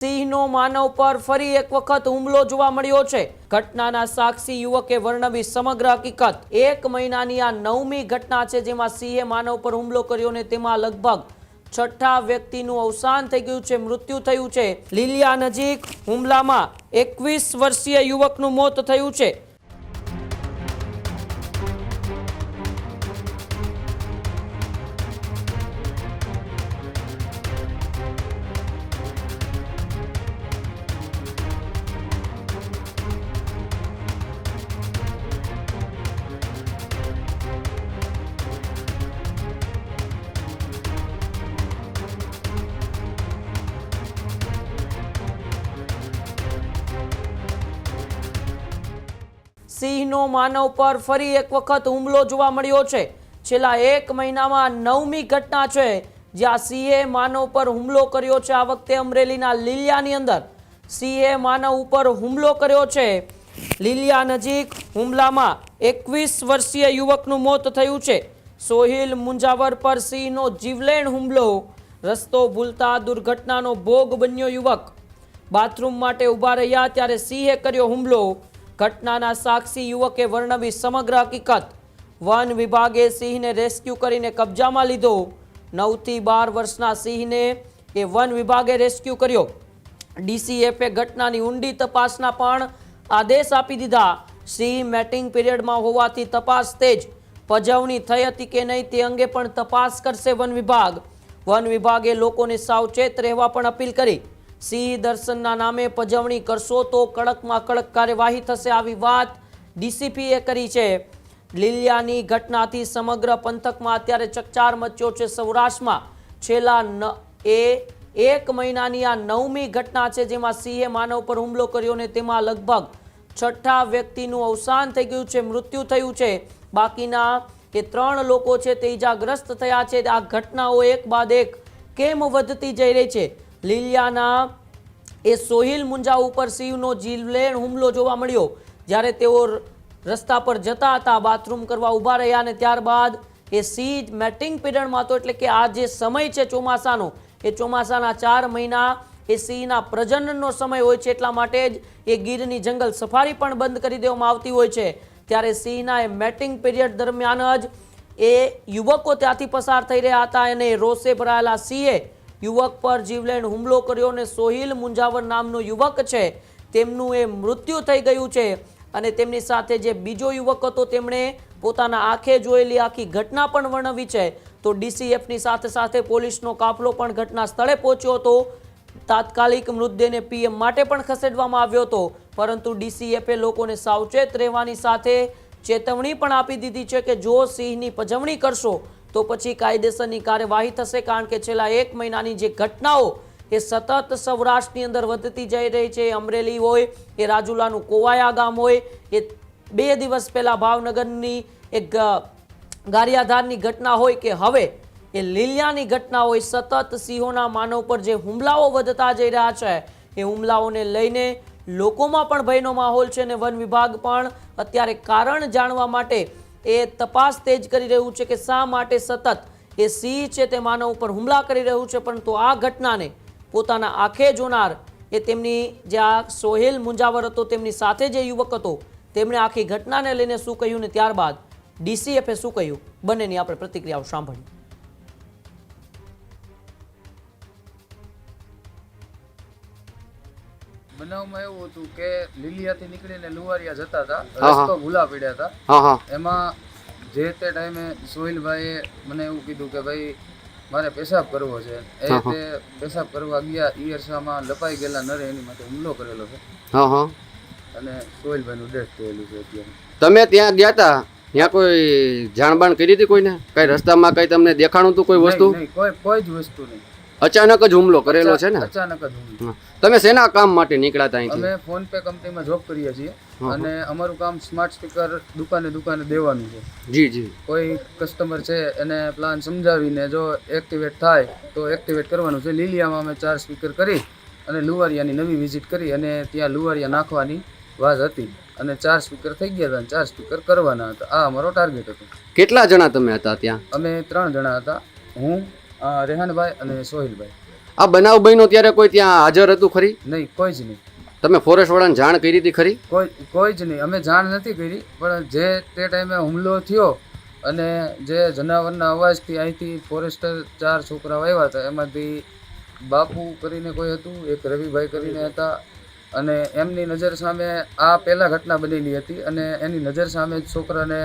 સિંહનો માનવ પર ફરી એક વખત હુમલો જોવા મળ્યો છે। ઘટનાના સાક્ષી યુવકે વર્ણવી સમગ્ર હકીકત। 1 મહિનાની આ 9મી ઘટના છે જેમાં સિંહે માનવ પર હુમલો કર્યો ને તેમાં લગભગ 6ઠા વ્યક્તિનું અવસાન થઈ ગયું છે, મૃત્યુ થયું છે। લીલિયા નજીક હુમલામાં 21 વર્ષીય યુવકનું મોત થયું છે। સિંહનો માનવ પર ફરી એક વખત હુમલો જોવા મળ્યો છે। છેલ્લા 1 મહિનામાં 9મી ઘટના છે જ્યાં સિંહે માનવ પર હુમલો કર્યો છે। આ વખતે અમરેલીના લીલિયાની અંદર સિંહે માનવ ઉપર હુમલો કર્યો છે। લીલિયા નજીક હુમલામાં 21 વર્ષીય યુવકનું મોત થયું છે। સોહિલ મુંજાવર પર સિંહનો જીવલેણ હુમલો। રસ્તો ભૂલતા દુર્ઘટનાનો ભોગ બન્યો યુવક। બાથરૂમ માટે ઊભા રહ્યા ત્યારે સિંહે કર્યો હુમલો। ઘટનાના સાક્ષી યુવકે વર્ણવી સમગ્ર હકીકત। વન વિભાગે સિંહને રેસ્ક્યુ કરીને કબજામાં લીધો। 9 થી 12 વર્ષના સિંહને વન વિભાગે રેસ્ક્યુ કર્યો। ડીસીએફે ઘટનાની ઊંડી તપાસના પણ આદેશ આપી દીધા। સિંહ મેટિંગ પીરિયડમાં હોવાથી તપાસ તેજ। પજવણી થઈ હતી કે નહીં તે અંગે પણ તપાસ કરશે વન વિભાગ। વન વિભાગે લોકોને સાવચેત રહેવા પણ અપીલ કરી। સિંહ દર્શનના નામે પજવણી કરશો તો કડકમાં કડક કાર્યવાહી થશે, આવી વાત ડીસીપીએ કરી છે। લીલિયાની ઘટનાથી સમગ્ર પંથકમાં અત્યારે ચકચાર મચ્યો છે। સૌરાષ્ટ્રમાં છેલ્લા 1 મહિનાની આ 9મી ઘટના છે જેમાં સિંહે માનવ પર હુમલો કર્યો ને તેમાં લગભગ 6ઠા વ્યક્તિનું અવસાન થઈ ગયું છે, મૃત્યુ થયું છે। બાકીના 3 લોકો છે તે ઈજાગ્રસ્ત થયા છે। આ ઘટનાઓ એક બાદ એક કેમ વધતી જઈ રહી છે? લીલિયાના સોહિલ મુંજાવ ઉપર સિંહનો જીવલેણ હુમલો જોવા મળ્યો જ્યારે તેઓ રસ્તા પર જતા હતા, બાથરૂમ કરવા ઊભા રહ્યા અને ત્યારબાદ સિંહ મેટિંગ પીરિયડમાં હતો, એટલે કે આ જે સમય છે ચોમાસાનો, એ ચોમાસાના 4 મહિના સિંહના પ્રજનનનો સમય હોય છે, એટલા માટે જ ગીરની જંગલ સફારી પણ બંધ કરી દેવામાં આવતી હોય છે। ત્યારે સિંહના મેટિંગ પીરિયડ દરમિયાન જ યુવકો ત્યાંથી પસાર થઈ રહ્યા હતા અને રોષે ભરાયેલા સિંહે યુવક પર જીવલેણ હુમલો કર્યો અને સોહિલ મુંજાવર નામનો યુવક છે તેમનું મૃત્યુ થઈ ગયું છે। અને તેમની સાથે જે બીજો યુવક હતો તેમણે પોતાના આંખે જોયેલી આખી ઘટના પણ વર્ણવી છે। તો ડીસીએફની સાથે સાથે પોલીસનો કાફલો પણ ઘટના સ્થળે પહોંચ્યો હતો। તાત્કાલિક મૃતદેહને પીએમ માટે પણ ખસેડવામાં આવ્યો હતો, પરંતુ ડીસીએફે લોકોને સાવચેત રહેવાની સાથે ચેતવણી પણ આપી દીધી છે કે જો સિંહની પજવણી કરશો તો પછી કાયદેસરની કાર્યવાહી થશે। કારણ કે છેલ્લા 1 મહિનાની જે ઘટનાઓ સતત સૌરાષ્ટ્રની અંદર વધતી જઈ રહી છે। અમરેલી હોય કે રાજુલાનું કોવાયા ગામ હોય, 2 દિવસ પહેલા ભાવનગરની એક ગારિયાધારની ઘટના હોય કે હવે લીલિયાની ઘટના હોય, સતત સિંહોના માનવ પર જે હુમલાઓ વધતા જઈ રહ્યા છે એ હુમલાઓને લઈને લોકોમાં પણ ભયનો માહોલ છે અને વન વિભાગ પણ અત્યારે કારણ જાણવા માટે તપાસ તેજ કરી રહ્યું છે કે શા માટે સતત સિંહ છે તે માનવ ઉપર હુમલા કરી રહ્યું છે। પરંતુ આ ઘટનાને પોતાના આંખે જોનાર તેમની જે આ સોહિલ મુંજાવર હતો તેમની સાથે જે યુવક હતો તેમણે આખી ઘટનાને લઈને શું કહ્યું ને ત્યારબાદ ડીસીએફે શું કહ્યું, બંનેની આપણે પ્રતિક્રિયાઓ સાંભળી। બનાવમાં એવું હતું કે લીલિયાથી નીકળીને લુવારિયા જતા હતા, રસ્તો ભૂલા પડ્યા હતા। એમાં જે તે ટાઈમે સોહિલભાઈએ મને એવું કીધું કે ભાઈ મારે પેશાબ કરવો છે। તે પેશાબ કરવા ગયા, ઈયરસામાં લપાઈ ગયેલા નરે એની માટે હુમલો કરેલો છે અને સોહિલભાઈનું ડેથ થયેલું છે અત્યારે। તમે ત્યાં ગયા હતા, ત્યાં કોઈ જાણબાણ કરી હતી કોઈને? કઈ રસ્તામાં કઈ તમને દેખાણું હતું કોઈ વસ્તુ? કોઈ જ વસ્તુ નહીં, અચાનક જ હુમલો કરેલો છે ને? અચાનક જ હુમલો। તમે શેના કામ માટે નીકળ્યા હતા અહીંથી? અમે ફોન પે કંપનીમાં જોબ કરીએ છીએ અને અમારું કામ સ્માર્ટ સ્પીકર દુકાને દેવાનું છે। જી જી। કોઈ કસ્ટમર છે એને પ્લાન સમજાવીને જો એક્ટિવેટ થાય તો એક્ટિવેટ કરવાનું છે। લીલિયામાં અમે 4 સ્પીકર કરી અને લુવારિયાની નવી વિઝિટ કરી અને ત્યાં લુવારિયા નાખવાની વાત હતી અને 4 સ્પીકર થઈ ગયા હતા, 4 સ્પીકર કરવાના હતા। આ અમારો ટાર્ગેટ હતો। કેટલા જણા તમે હતા ત્યાં? અમે 3 જણા હતા, હું, રેહાનભાઈ અને સોહિલભાઈ। આ બનાવ બન્યો ત્યારે કોઈ ત્યાં હાજર હતું ખરી? નહીં, કોઈ જ નહીં. તમે ફોરેસ્ટ વાળાને જાણ કરી હતી ખરી? કોઈ જ નહીં. અમે જાણ નથી કરી, પણ જે તે ટાઈમે હુમલો થયો અને જે જનાવરના અવાજથી અહીંથી ફોરેસ્ટર 4 છોકરાઓ આવ્યા હતા, એમાંથી બાપુ કરીને કોઈ હતું, એક રવિભાઈ કરીને હતા, અને એમની નજર સામે આ પહેલાં ઘટના બનેલી હતી અને એની નજર સામે જ છોકરાને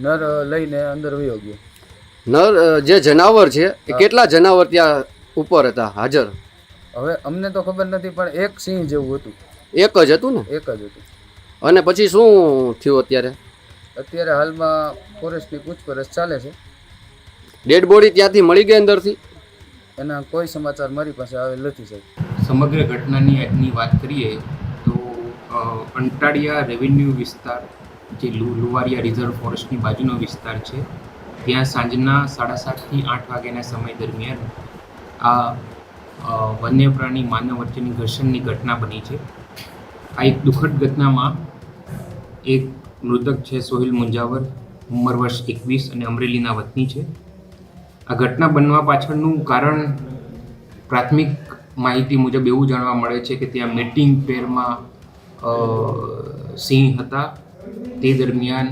નર લઈને અંદર વયો ગયો. નર જે જનાવર છે એ કેટલા જનાવર ત્યાં ઉપર હતા હાજર? હવે અમને તો ખબર નથી, પણ એક સિંહ જેવું હતું. એક જ હતું ને? એક જ હતું. અને પછી શું થયું અત્યારે? અત્યારે હાલમાં ફોરેસ્ટની પૂછપરછ ચાલે છે. ડેડ બોડી ત્યાંથી મળી ગઈ અંદરથી? એના કોઈ સમાચાર મારી પાસે આવેલ નથી સાહેબ. સમગ્ર ઘટનાની આજની વાત કરીએ તો અંટાળિયા રેવન્યુ વિસ્તાર, જે લુવારિયા રિઝર્વ ફોરેસ્ટની બાજુનો વિસ્તાર છે, ત્યાં સાંજના 7:30 થી 8 વાગ્યાના સમય દરમિયાન આ વન્ય પ્રાણી માનવ વચ્ચેની ઘર્ષણની ઘટના બની છે. આ એક દુઃખદ ઘટનામાં એક મૃતક છે સોહિલ મુંજાવર, ઉંમર વર્ષ 21 અને અમરેલીના વતની છે. આ ઘટના બનવા પાછળનું કારણ પ્રાથમિક માહિતી મુજબ એવું જાણવા મળે છે કે ત્યાં મેટિંગ પેરમાં સિંહ હતા. તે દરમિયાન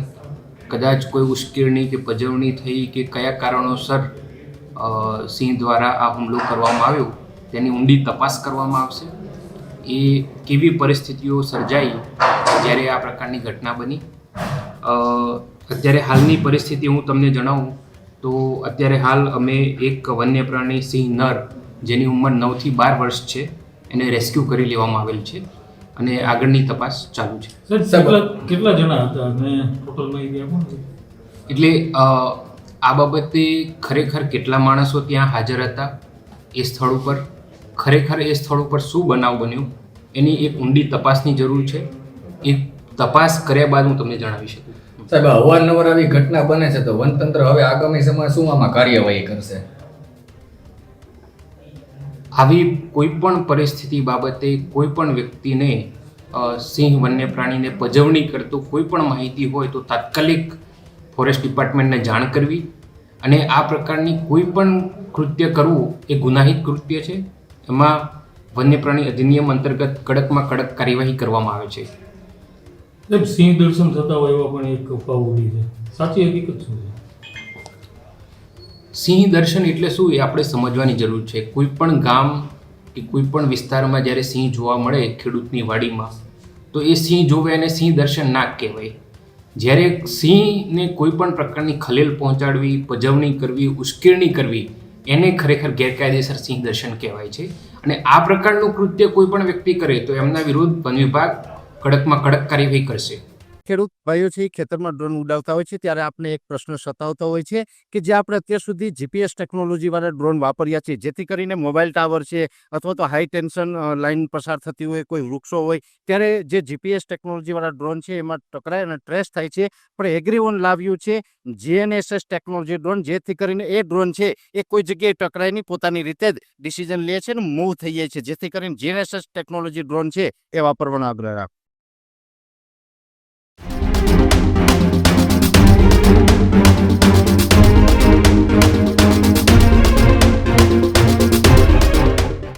કદાચ કોઈ ઉશ્કેરણી કે પજવણી થઈ કે કયા કારણોસર સિંહ દ્વારા આ હુમલો કરવામાં આવ્યો તેની ઊંડી તપાસ કરવામાં આવશે. એ કેવી પરિસ્થિતિઓ સર્જાઈ જ્યારે આ પ્રકારની ઘટના બની. અત્યારે હાલની પરિસ્થિતિ હું તમને જણાવું તો અત્યારે હાલ અમે એક વન્ય પ્રાણી સિંહ નર, જેની ઉંમર 9 થી 12 વર્ષ છે, એને રેસ્ક્યુ કરી લેવામાં આવેલ છે અને આગળની તપાસ ચાલુ છે. કેટલા જણા હતા અને ટોટલ માહિતી આપો ને. એટલે આ બાબતે ખરેખર કેટલા માણસો ત્યાં હાજર હતા એ સ્થળ ઉપર, ખરેખર એ સ્થળ ઉપર શું બનાવ બન્યો એની એક ઊંડી તપાસની જરૂર છે. એ તપાસ કર્યા બાદ હું તમને જણાવી શકું. સાહેબ, અવારનવાર આવી ઘટના બને છે તો વનતંત્ર હવે આગામી સમયમાં શું આમાં કાર્યવાહી કરશે? આવી કોઈ પણ પરિસ્થિતિ બાબતે કોઈ પણ વ્યક્તિને સિંહ વન્ય પ્રાણીને પજવણી કરતું કોઈ પણ માહિતી હોય તો તાત્કાલિક ફોરેસ્ટ ડિપાર્ટમેન્ટને જાણ કરવી, અને આ પ્રકારની કોઈ પણ કૃત્ય કરવું એ ગુનાહિત કૃત્ય છે. એમાં વન્ય પ્રાણી અધિનિયમ અંતર્ગત કડકમાં કડક કાર્યવાહી કરવામાં આવે છે. સિંહ દર્શન થતા હોય એવા પણ એક અફવા ઉડી છે, સાચી હકીકત શું છે? સિંહ દર્શન એટલે શું એ આપણે સમજવાની જરૂર છે. કોઈ પણ ગામ કે કોઈ પણ વિસ્તારમાં જ્યારે સિંહ જોવા મળે ખેડૂતની વાડીમાં, તો એ સિંહ જોવે એને સિંહ દર્શન ના કહેવાય. જ્યારે સિંહને કોઈ પણ પ્રકારની ખલેલ પહોંચાડવી, પજવણી કરવી, ઉશ્કેરણી કરવી, એને ખરેખર ગેરકાયદેસર સિંહ દર્શન કહેવાય છે. અને આ પ્રકારનું કૃત્ય કોઈ પણ વ્યક્તિ કરે તો એમના વિરુદ્ધ વન વિભાગ કડકમાં કડક કાર્યવાહી કરશે. ખેડૂત ભાઈઓ છે ખેતરમાં ડ્રોન ઉડાવતા હોય છે ત્યારે આપણે એક પ્રશ્ન સતાવતો હોય છે કે જે આપણે અત્યાર સુધી જીપીએસ ટેકનોલોજી વાળા ડ્રોન વાપર્યા છે, જેથી કરીને મોબાઈલ ટાવર છે અથવા તો હાઈ ટેન્શન લાઇન પસાર થતી હોય, કોઈ વૃક્ષો હોય, ત્યારે જે જીપીએસ ટેકનોલોજી વાળા ડ્રોન છે એમાં ટકરાય અને ટ્રેસ થાય છે. પણ એગ્રીવન લાવ્યું છે જીએનએસએસ ટેકનોલોજી ડ્રોન, જેથી કરીને એ ડ્રોન છે એ કોઈ જગ્યાએ ટકરાય નહીં, પોતાની રીતે જ ડિસિઝન લે છે ને મૂવ થઈ જાય છે, જેથી કરીને જીએનએસએસ ટેકનોલોજી ડ્રોન છે એ વાપરવાનો આગ્રહ રાખો.